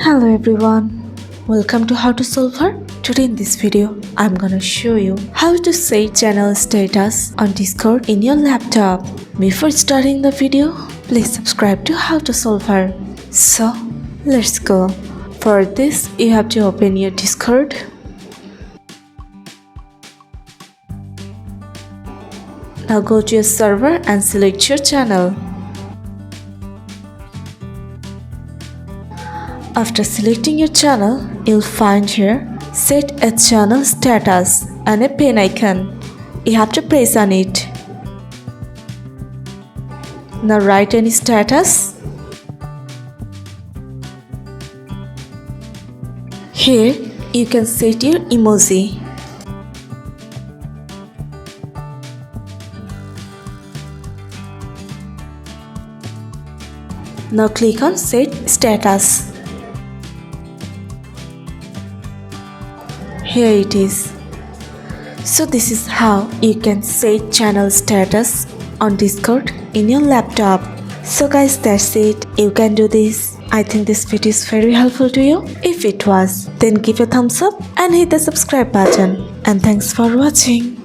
Hello everyone, welcome to How to Solve Her. Today in this video, I'm gonna show you how to set channel status on Discord in your laptop. Before starting the video, please subscribe to How to Solve Her. So, let's go. For this, you have to open your Discord. Now go to your server and select your channel. After selecting your channel, you'll find here Set a Channel Status and a pen icon. You have to press on it. Now write any status. Here you can set your emoji. Now click on Set Status. Here it is. So this is how you can set channel status on Discord in your laptop. So guys, that's it. You can do this. I think this video is very helpful to you. If it was, then give a thumbs up and hit the subscribe button. And thanks for watching.